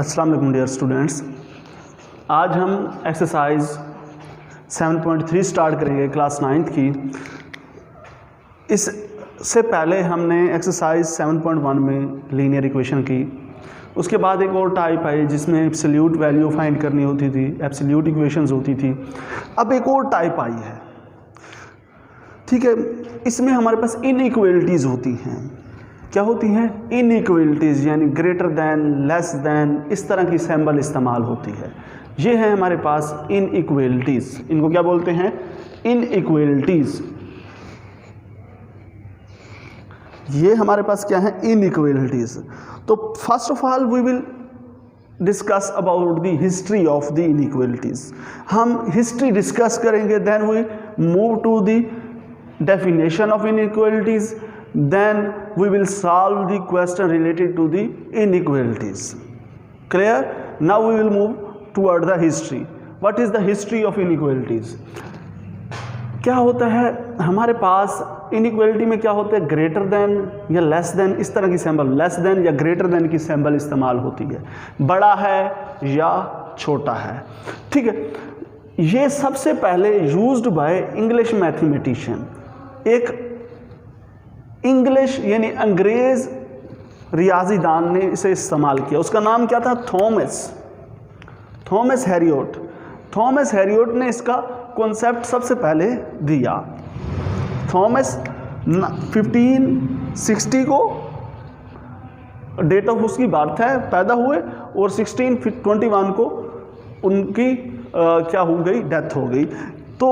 अस्सलाम वालेकुम dear students. आज हम एक्सरसाइज 7.3 स्टार्ट करेंगे क्लास 9th की। इससे पहले हमने एक्सरसाइज 7.1 में लीनियर इक्वेशन की। उसके बाद एक और टाइप आई जिसमें एब्सोल्यूट वैल्यू फाइंड करनी होती थी, एब्सोल्यूट इक्वेशंस होती थी। अब एक और टाइप आई है, ठीक है। इसमें हमारे पास इनइक्वलिटीज़ होती हैं। क्या होती हैं? इनइक्वलिटीज़, यानी ग्रेटर दैन, लेस दैन, इस तरह की सिंबल इस्तेमाल होती है। ये है हमारे पास इनइक्वलिटीज़। इनको क्या बोलते हैं? इनइक्वलिटीज़। ये हमारे पास क्या है? इनइक्वलिटीज़। तो first of all we will discuss about the history of the inequalities. हम हिस्ट्री डिस्कस करेंगे, then we move to the definition of inequalities, then we will solve the question related to the inequalities. Clear? Now we will move toward the history. What is the history of inequalities? क्या होता है हमारे पास inequality में? क्या होता है? Greater than या less than, इस तरह की सिंबल, लेस देन या ग्रेटर देन की सिंबल इस्तेमाल होती है। बड़ा है या छोटा है, ठीक है। ये सबसे पहले यूज्ड बाय इंग्लिश मैथमेटिशियन, एक इंग्लिश यानी अंग्रेज रियाजीदान ने इसे इस्तेमाल किया। उसका नाम क्या था? थॉमस हैरियोट। थॉमस हैरियोट ने इसका कॉन्सेप्ट सबसे पहले दिया। थॉमस 1560 को डेट ऑफ उसकी बर्थ है, पैदा हुए, और 1621 को उनकी क्या हो गई? डेथ हो गई। तो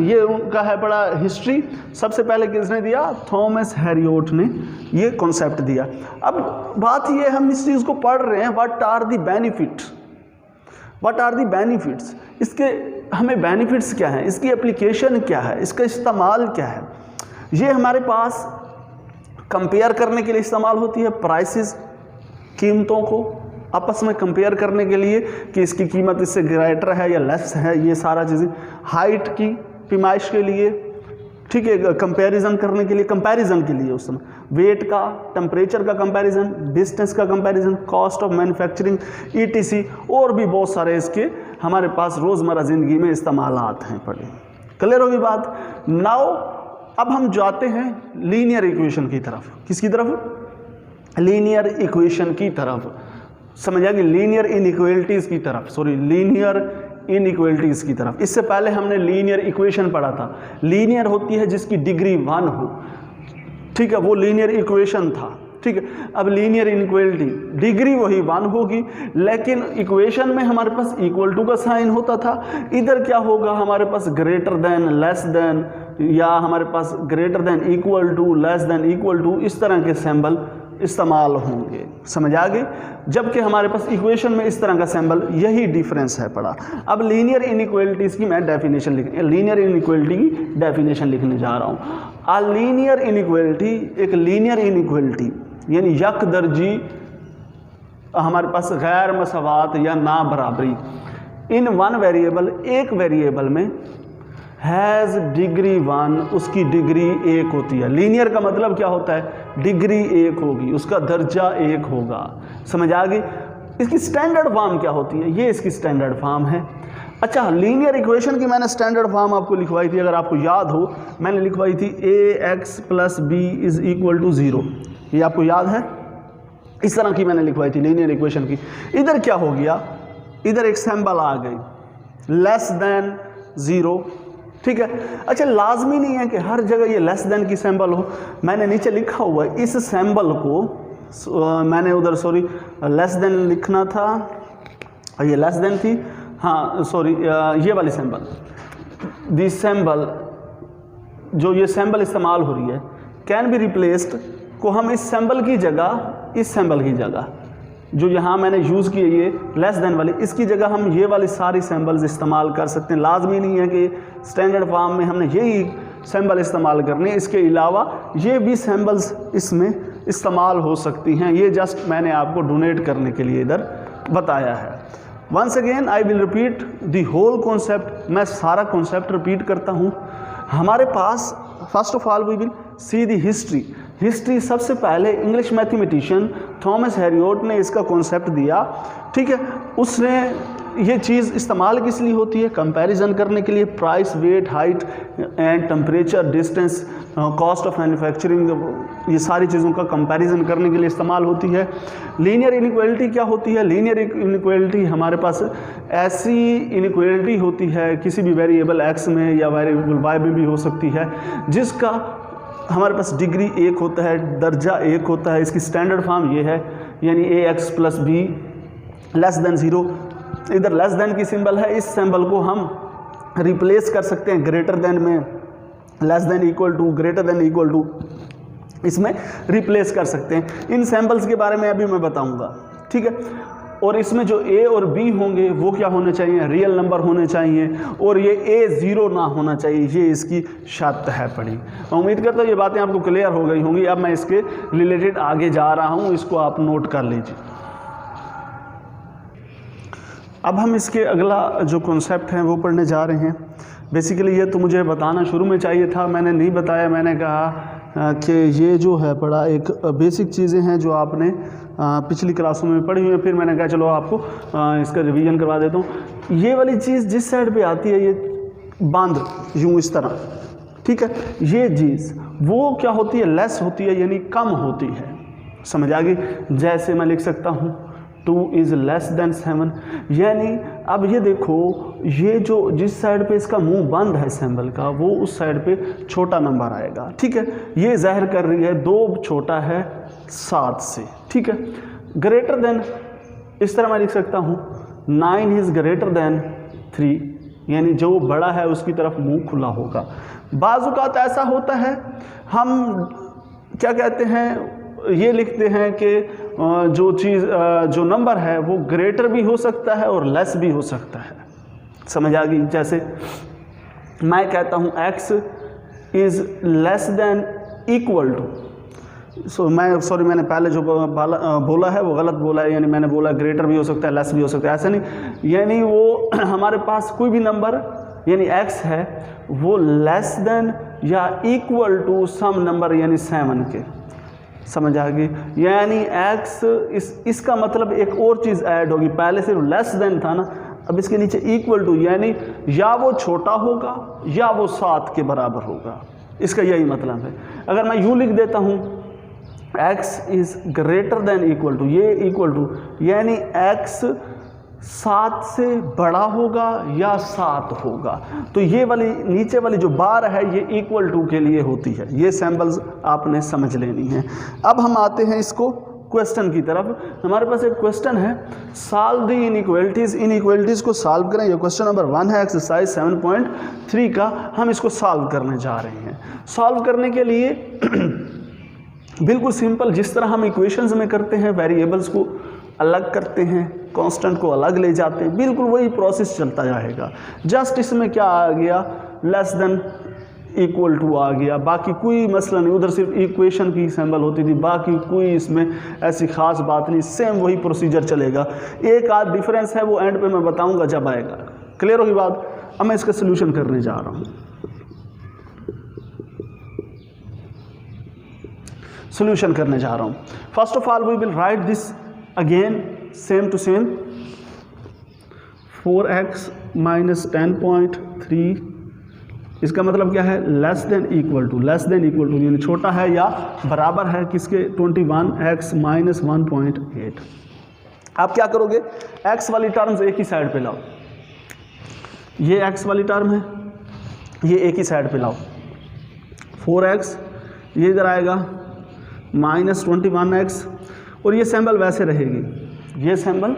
ये उनका है बड़ा हिस्ट्री। सबसे पहले किसने दिया? थॉमस हैरियोट ने ये कॉन्सेप्ट दिया। अब बात ये, हम इस चीज़ को पढ़ रहे हैं, what are the benefits, what are the benefits, इसके हमें बेनिफिट्स क्या हैं, इसकी एप्लीकेशन क्या है, इसका इस्तेमाल क्या है। ये हमारे पास कंपेयर करने के लिए इस्तेमाल होती है। प्राइसेस, कीमतों को आपस में कंपेयर करने के लिए कि इसकी कीमत इससे ग्रेटर है या लेस है, ये सारा चीज़ें। हाइट की पैमाइश के लिए, ठीक है, कंपैरिजन करने के लिए, कंपैरिजन के लिए उस समय वेट का, टेम्परेचर का कंपैरिजन, डिस्टेंस का comparison, cost of manufacturing, etc, और भी बहुत सारे इसके हमारे पास रोज़मर्रा ज़िंदगी में इस्तेमालात हैं पड़े। क्लियर होगी बात? नाउ अब हम जाते हैं लीनियर इक्वेशन की तरफ। किसकी तरफ? लीनियर इक्वेशन की तरफ। समझ आ गई? लीनियर इनइक्वलिटीज़ की तरफ, सॉरी, लीनियर इनइक्वलिटीज़ की तरफ। इससे पहले हमने लीनियर इक्वेशन पढ़ा था। लीनियर होती है जिसकी डिग्री 1 हो, ठीक है, वो लीनियर इक्वेशन था, ठीक है। अब लीनियर इनइक्वलिटी, डिग्री वही 1 होगी, लेकिन इक्वेशन में हमारे पास इक्वल टू का साइन होता था। इधर क्या होगा? हमारे पास ग्रेटर देन, लेस देन, या हमारे पास greater than, equal to, less than, equal to, इस तरह के सिंबल इस्तेमाल होंगे। समझ आ गई? जबकि हमारे पास इक्वेशन में इस तरह का सिंबल, यही डिफरेंस है पड़ा। अब लीनियर इनइक्वलिटीज़ की मैं डेफिनेशन लीनियर इनइक्वलिटी की डेफिनेशन लिखने जा रहा हूँ। आ लीनियर इनइक्वलिटी, एक लीनियर इनइक्वलिटी यानी यक दर्जी, हमारे पास गैर मसावात या ना बराबरी इन वन वेरिएबल, एक वेरिएबल में, हैज़ डिग्री 1, उसकी डिग्री 1 होती है। लीनियर का मतलब क्या होता है? डिग्री 1 होगी, उसका दर्जा 1 होगा। समझ आ गई? इसकी स्टैंडर्ड फॉर्म क्या होती है? ये इसकी स्टैंडर्ड फॉर्म है। अच्छा, लीनियर इक्वेशन की मैंने स्टैंडर्ड फॉर्म आपको लिखवाई थी, अगर आपको याद हो, मैंने लिखवाई थी ax + b = 0। ये आपको याद है? इस तरह की मैंने लिखवाई थी लीनियर इक्वेशन की। इधर क्या हो गया? इधर एक सिंबल आ गई, लेस देन 0, ठीक है। अच्छा, लाजमी नहीं है कि हर जगह ये लेस देन की सिंबल हो। मैंने नीचे लिखा हुआ है, इस सिंबल को मैंने उधर, सॉरी, लेस देन लिखना था, ये लेस देन थी, हाँ सॉरी, ये वाली सिंबल, दिस सिंबल, जो ये सिंबल इस्तेमाल हो रही है, कैन बी रिप्लेस्ड, को हम इस सिंबल की जगह, इस सिंबल की जगह जो यहाँ मैंने यूज़ की है, ये लेस देन वाली, इसकी जगह हम ये वाली सारी सिंबल्स इस्तेमाल कर सकते हैं। लाजमी नहीं है कि स्टैंडर्ड फॉर्म में हमने यही सिंबल इस्तेमाल करनी है, इसके अलावा ये भी सिंबल्स इसमें इस्तेमाल हो सकती हैं। ये जस्ट मैंने आपको डोनेट करने के लिए इधर बताया है। Once again I will repeat the whole concept. मैं सारा कॉन्सेप्ट रिपीट करता हूँ। हमारे पास first of all we will see the history. History सबसे पहले इंग्लिश मैथमेटिशियन थॉमस हैरियोट ने इसका कॉन्सेप्ट दिया, ठीक है। उसने ये चीज़ इस्तेमाल किस लिए होती है? कंपैरिजन करने के लिए, price, weight, height and temperature, distance, cost of manufacturing, ये सारी चीज़ों का कंपैरिजन करने के लिए इस्तेमाल होती है। लीनियर इनइक्वालिटी क्या होती है? लीनियर इनइक्वालिटी हमारे पास ऐसी इनइक्वालिटी होती है किसी भी वेरिएबल x में या वेरिएबल y में भी हो सकती है, जिसका हमारे पास डिग्री 1 होता है, दर्जा 1 होता है। इसकी स्टैंडर्ड फॉर्म ये है, यानी ax + b <0। इधर लेस देन की सिंबल है, इस सिंबल को हम रिप्लेस कर सकते हैं ग्रेटर देन में, less than equal to, greater than equal to, इसमें रिप्लेस कर सकते हैं। इन सिंबल्स के बारे में अभी मैं बताऊंगा, ठीक है। और इसमें जो a और b होंगे वो क्या होने चाहिए? रियल नंबर होने चाहिए, और ये a 0 ना होना चाहिए, ये इसकी शर्त है पड़ी। मैं उम्मीद करता हूँ ये बातें आपको क्लियर हो गई होंगी। अब मैं इसके रिलेटेड आगे जा रहा हूँ, इसको आप नोट कर लीजिए। अब हम इसके अगला जो कॉन्सेप्ट है वो पढ़ने जा रहे हैं। बेसिकली ये तो मुझे बताना शुरू में चाहिए था, मैंने नहीं बताया। मैंने कहा कि ये जो है बड़ा एक बेसिक चीज़ें हैं जो आपने पिछली क्लासों में पढ़ी हुई है। फिर मैंने कहा चलो आपको इसका रिवीजन करवा देता हूँ। ये वाली चीज़ जिस साइड पे आती है, ये बांध यूँ इस तरह, ठीक है, ये चीज़ वो क्या होती है? लेस होती है, यानी कम होती है। समझ आ गई? जैसे मैं लिख सकता हूँ 2 इज़ लेस देन 7, यानी अब ये देखो, ये जो जिस साइड पे इसका मुंह बंद है सिंबल का, वो उस साइड पे छोटा नंबर आएगा, ठीक है। ये ज़ाहिर कर रही है 2 छोटा है 7 से, ठीक है। ग्रेटर देन, इस तरह मैं लिख सकता हूँ 9 इज़ ग्रेटर देन 3, यानी जो बड़ा है उसकी तरफ मुंह खुला होगा। बाज़ औक़ात ऐसा होता है, हम क्या कहते हैं, ये लिखते हैं कि जो चीज़ जो नंबर है वो ग्रेटर भी हो सकता है और लेस भी हो सकता है। समझ आ गई? जैसे मैं कहता हूँ x is less than equal to, मैंने पहले जो बोला है वो गलत बोला है, यानी मैंने बोला ग्रेटर भी हो सकता है, लेस भी हो सकता है, ऐसा नहीं। यानी वो हमारे पास कोई भी नंबर यानी x है वो लेस देन या इक्वल टू सम नंबर यानी 7 के। समझ आ गई? यानी x इसका मतलब एक और चीज़ ऐड होगी, पहले सिर्फ लेस देन था ना, अब इसके नीचे इक्वल टू, यानी या वो छोटा होगा या वो 7 के बराबर होगा। इसका यही मतलब है। अगर मैं यूँ लिख देता हूँ x is greater than equal to, ये इक्वल टू यानी x 7 से बड़ा होगा या 7 होगा, तो ये वाली नीचे वाली जो बार है ये इक्वल टू के लिए होती है। ये सिंबल्स आपने समझ लेनी है। अब हम आते हैं इसको क्वेश्चन की तरफ। हमारे पास एक क्वेश्चन है, सॉल्व द इनइक्वालिटीज़। इनइक्वालिटीज़ को सॉल्व करें। ये क्वेश्चन नंबर 1 है एक्सरसाइज 7.3 का। हम इसको सॉल्व करने जा रहे हैं। सॉल्व करने के लिए बिल्कुल सिंपल, जिस तरह हम इक्वेशंस में करते हैं, वेरिएबल्स को अलग करते हैं, कांस्टेंट को अलग ले जाते हैं, बिल्कुल वही प्रोसेस चलता जाएगा। जस्ट इसमें क्या आ गया, लेस देन इक्वल टू आ गया, बाकी कोई मसला नहीं। उधर सिर्फ इक्वेशन की सिंबल होती थी, बाकी कोई इसमें ऐसी खास बात नहीं, सेम वही प्रोसीजर चलेगा। एक आध डिफरेंस है, वो एंड पे मैं बताऊंगा जब आएगा। क्लियर होगी बात? अब मैं इसका सोल्यूशन करने जा रहा हूँ। सोल्यूशन करने जा रहा हूँ। First of all we will write this again same to same. 4x minus 10.3, इसका मतलब क्या है, less than equal to, less than equal to यानी छोटा है या बराबर है किसके, 21x माइनस 1.8। आप क्या करोगे, x वाली टर्म्स एक ही साइड पे लाओ, ये x वाली टर्म है, ये एक ही साइड पे लाओ। 4x ये इधर आएगा माइनस 21x, और ये सिंबल वैसे रहेगी, ये सिंबल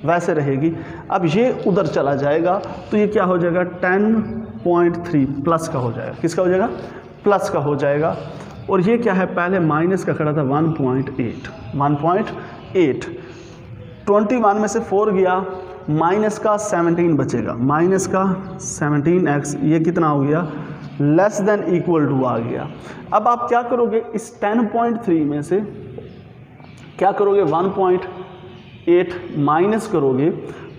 वैसे रहेगी। अब ये उधर चला जाएगा तो ये क्या हो जाएगा, 10.3 प्लस का हो जाएगा। किसका हो जाएगा, प्लस का हो जाएगा। और ये क्या है, पहले माइनस का खड़ा था 1.8, 1.8। 21 में से 4 गया, माइनस का 17 बचेगा, माइनस का 17x, ये कितना हो गया, लेस देन इक्वल टू आ गया। अब आप क्या करोगे, इस 10.3 में से क्या करोगे, 1.8 माइनस करोगे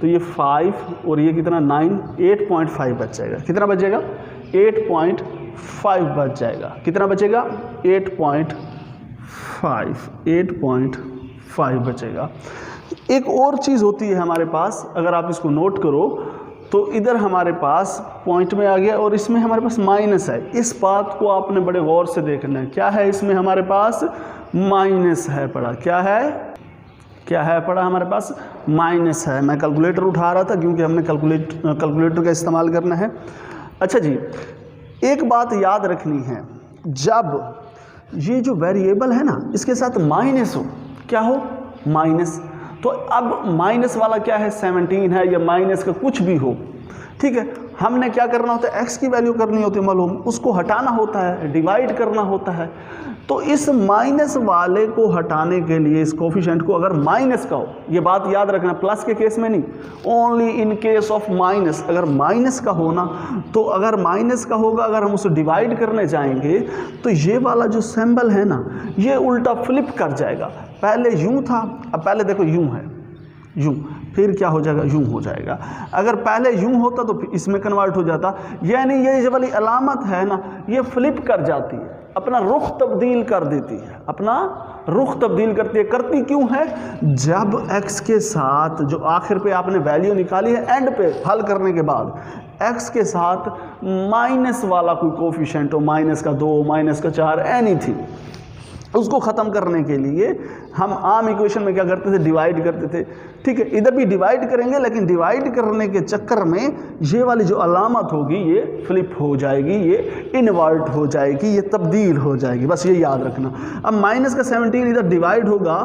तो ये 5 और ये कितना 9, 8.5 बच जाएगा। कितना बच जाएगा, 8.5 बच जाएगा। कितना बचेगा, 8.5, 5 बचेगा। एक और चीज़ होती है हमारे पास, अगर आप इसको नोट करो तो इधर हमारे पास पॉइंट में आ गया और इसमें हमारे पास माइनस है। इस बात को आपने बड़े गौर से देखना है। क्या है इसमें हमारे पास? माइनस है पड़ा। क्या है पड़ा हमारे पास? माइनस है। मैं कैलकुलेटर उठा रहा था क्योंकि हमने कैलकुलेटर का इस्तेमाल करना है। अच्छा जी, एक बात याद रखनी है, जब ये जो वेरिएबल है ना इसके साथ माइनस हो, क्या हो? माइनस। तो अब माइनस वाला क्या है? 17 है, या माइनस का कुछ भी हो, ठीक है। हमने क्या करना होता है? x की वैल्यू करनी होती है मालूम, उसको हटाना होता है, डिवाइड करना होता है। तो इस माइनस वाले को हटाने के लिए, इस कोफिशिएंट को अगर माइनस का हो, ये बात याद रखना, प्लस के केस में नहीं, only in case of minus. अगर माइनस का होना, तो अगर माइनस का होगा, अगर हम उसे डिवाइड करने जाएंगे तो ये वाला जो सिंबल है ना, ये उल्टा फ्लिप कर जाएगा। पहले यूं था, अब पहले देखो यूं है, यूं, फिर क्या हो जाएगा? यूं हो जाएगा। अगर पहले यूं होता तो इसमें कन्वर्ट हो जाता, यानी ये वाली अलामत है ना, ये फ्लिप कर जाती है, अपना रुख तब्दील कर देती है, अपना रुख तब्दील करती है। करती क्यों है? जब x के साथ जो आखिर पे आपने वैल्यू निकाली है, एंड पे हल करने के बाद x के साथ माइनस वाला कोई कोफिशिएंट हो, माइनस का 2, माइनस का 4, एनीथिंग, उसको ख़त्म करने के लिए हम आम इक्वेशन में क्या करते थे? डिवाइड करते थे, ठीक है। इधर भी डिवाइड करेंगे, लेकिन डिवाइड करने के चक्कर में ये वाली जो अलामत होगी ये फ्लिप हो जाएगी, ये इन्वर्ट हो जाएगी, ये तब्दील हो जाएगी, बस ये याद रखना। अब माइनस का 17 इधर डिवाइड होगा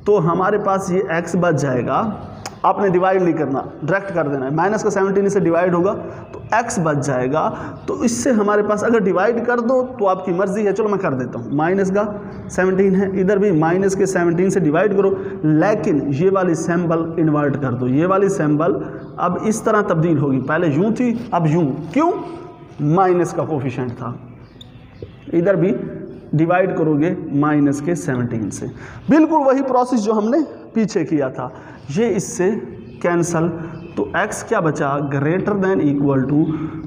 तो हमारे पास ये x बच जाएगा। आपने डिवाइड नहीं करना, डायरेक्ट कर देना है। माइनस का 17 से डिवाइड होगा तो x बच जाएगा। तो इससे हमारे पास अगर डिवाइड कर दो तो आपकी मर्ज़ी है, चलो मैं कर देता हूँ। माइनस का 17 है, इधर भी माइनस के 17 से डिवाइड करो, लेकिन ये वाली सिंबल इन्वर्ट कर दो। ये वाली सिंबल अब इस तरह तब्दील होगी, पहले यूँ थी, अब यूँ। क्यों? माइनस का कोफिशिएंट था। इधर भी डिवाइड करोगे माइनस के 17 से, बिल्कुल वही प्रोसेस जो हमने पीछे किया था। ये इससे कैंसल, तो x क्या बचा? Greater than equal to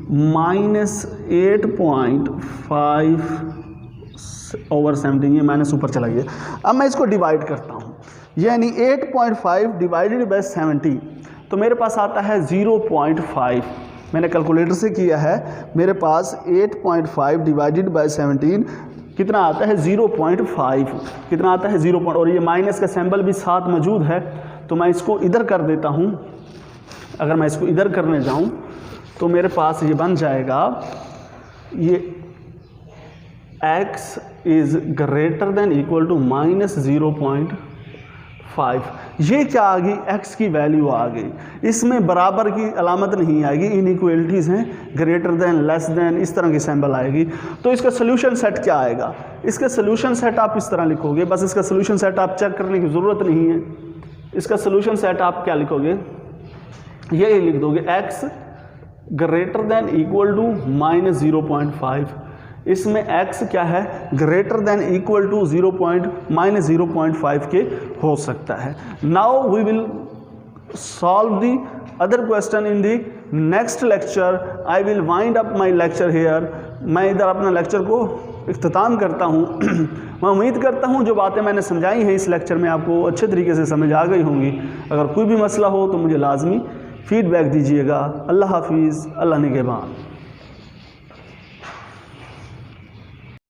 -8.5 over 17, ये माइनस ऊपर चला गया। अब मैं इसको डिवाइड करता हूँ, यानी 8.5 डिवाइडेड बाय 17, तो मेरे पास आता है 0.5। मैंने कैलकुलेटर से किया है, मेरे पास 8.5 डिवाइडेड बाय 17 कितना आता है? 0.5। कितना आता है? 0. और ये माइनस का सिंबल भी साथ मौजूद है, तो मैं इसको इधर कर देता हूँ। अगर मैं इसको इधर करने जाऊँ तो मेरे पास ये बन जाएगा, ये x is greater than equal to -0.5। ये क्या आ गई? x की वैल्यू आ गई। इसमें बराबर की अलामत नहीं आएगी, इनइक्वलिटीज़ हैं, ग्रेटर देन, लेस देन, इस तरह की सिंबल आएगी। तो इसका सोल्यूशन सेट क्या आएगा? इसका सोल्यूशन सेट आप इस तरह लिखोगे, बस इसका सोल्यूशन सेट आप चेक करने की ज़रूरत नहीं है। इसका सोल्यूशन सेट आप क्या लिखोगे? यही लिख दोगे, x greater than equal to -0.5। इसमें x क्या है? ग्रेटर देन इक्वल टू -0.5 के हो सकता है। Now we will solve the other question in the next lecture. I will wind up my lecture here. मैं इधर अपना लेक्चर को इख्तिताम करता हूँ। मैं उम्मीद करता हूँ जो बातें मैंने समझाई हैं इस लेक्चर में आपको अच्छे तरीके से समझ आ गई होंगी। अगर कोई भी मसला हो तो मुझे लाजमी फीडबैक दीजिएगा। अल्लाह हाफिज़, अल्लाह निगहबान।